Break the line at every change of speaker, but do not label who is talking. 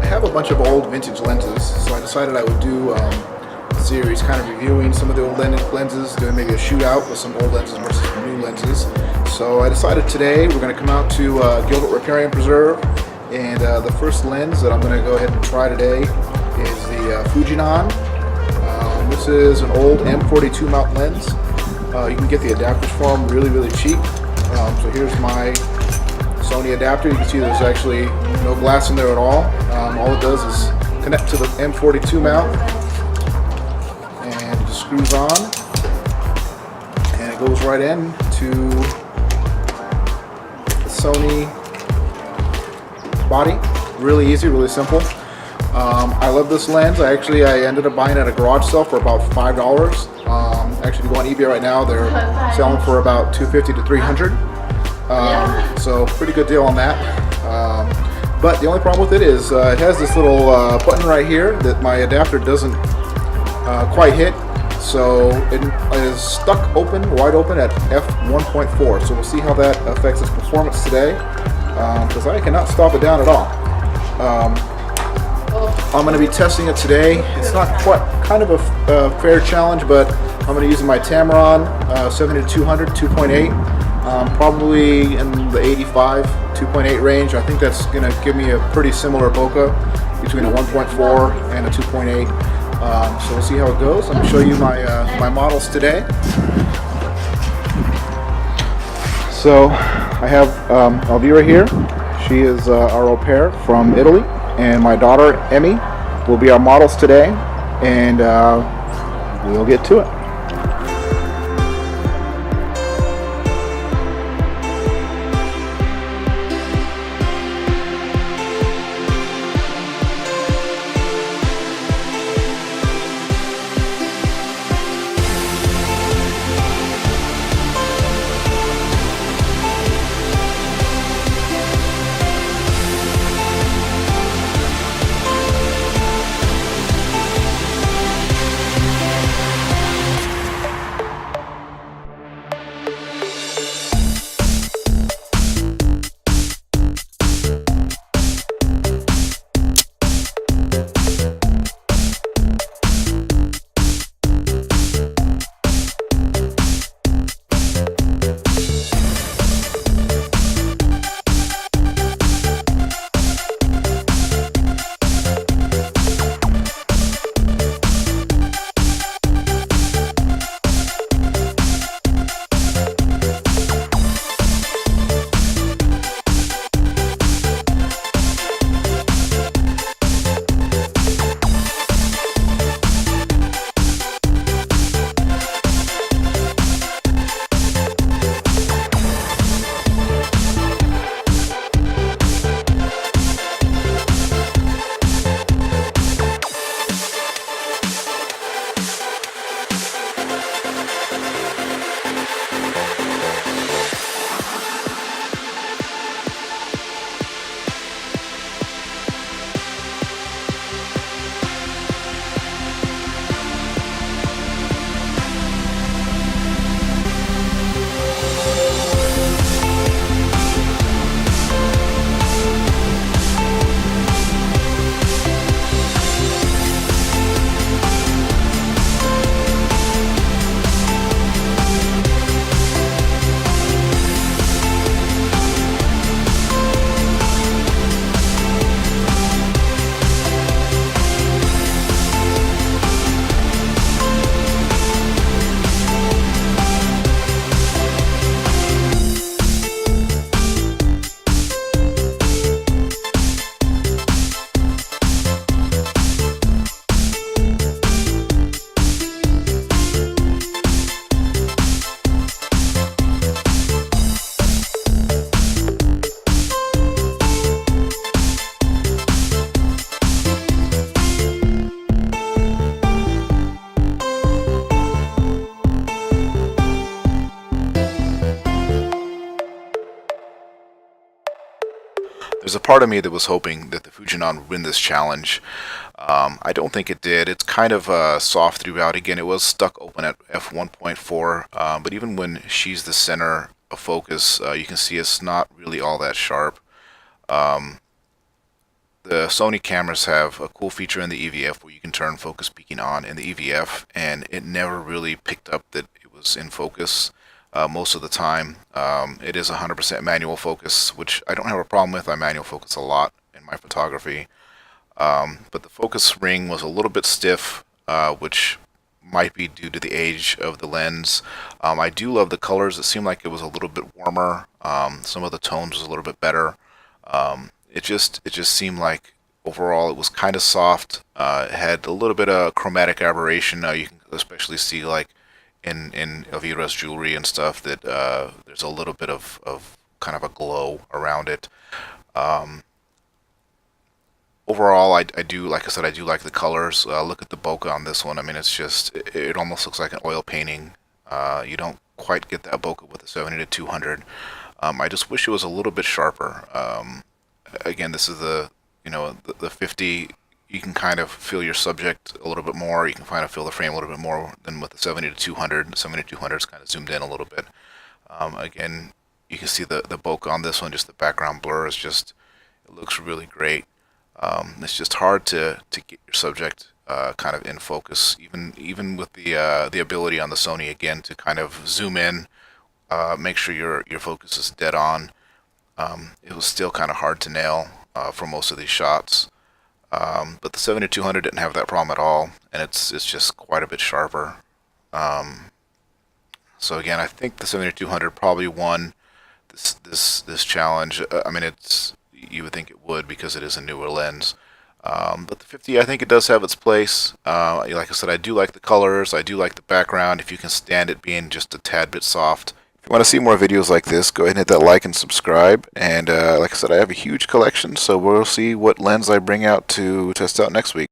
I have a bunch of old vintage lenses, so I decided I would do a series kind of reviewing some of the old lenses, doing maybe a shootout with some old lenses versus new lenses. So I decided today we're going to come out to Gilbert Riparian Preserve, and the first lens that I'm going to go ahead and try today is the Fujinon. This is an old M42 mount lens. You can get the adapters for them really cheap. So here's my Sony adapter. You can see there's actually no glass in there at all. All it does is connect to the M42 mount, and it just screws on, and it goes right in to the Sony body. Really easy, really simple. I love this lens. I ended up buying it at a garage sale for about $5. Actually, if you go on eBay right now, they're selling for about $250 to $300. So pretty good deal on that. But the only problem with it is it has this little button right here that my adapter doesn't quite hit. So it is stuck wide open at f1.4. So we'll see how that affects its performance today, because I cannot stop it down at all. I'm going to be testing it today. It's not quite kind of a fair challenge, but I'm going to use my Tamron 70-200 2.8, probably in the 85 2.8 range. I think that's going to give me a pretty similar bokeh between a 1.4 and a 2.8. So we'll see how it goes. I'm going to show you my models today. So I have Elvira here. She is our au pair from Italy. And my daughter, Emie, will be our models today, and we'll get to it. There's a part of me that was hoping that the Fujinon would win this challenge. I don't think it did. It's kind of soft throughout. Again, it was stuck open at f1.4, but even when she's the center of focus, you can see it's not really all that sharp. the Sony cameras have a cool feature in the EVF where you can turn focus peaking on in the EVF, and it never really picked up that it was in focus most of the time. It is 100% manual focus, which I don't have a problem with. I manual focus a lot in my photography. But the focus ring was a little bit stiff, which might be due to the age of the lens. I do love the colors. It seemed like it was a little bit warmer. Some of the tones was a little bit better. It just seemed like overall it was kind of soft. It had a little bit of chromatic aberration. You can especially see like in Elvira's jewelry and stuff that there's a little bit of kind of a glow around it. Overall, I do, like I said, I do like the colors. Look at the bokeh on this one. I mean, it's just, it almost looks like an oil painting. You don't quite get that bokeh with the 70-200. I just wish it was a little bit sharper. Again, this is the 50. You can kind of feel your subject a little bit more. You can kind of feel the frame a little bit more than with the 70-200. The 70-200 is kind of zoomed in a little bit. Again, you can see the bokeh on this one. Just the background blur is just, it looks really great. It's just hard to get your subject kind of in focus, even with the ability on the Sony again to kind of zoom in, make sure your focus is dead on. It was still kind of hard to nail for most of these shots, but the 70-200 didn't have that problem at all, and it's just quite a bit sharper. So again, I think the 70-200 probably won this challenge. I mean, you would think it would because it is a newer lens. But the 50, I think it does have its place. Like I said, I do like the colors. I do like the background. If you can stand it being just a tad bit soft. If you want to see more videos like this, go ahead and hit that like and subscribe. And like I said, I have a huge collection, so we'll see what lens I bring out to test out next week.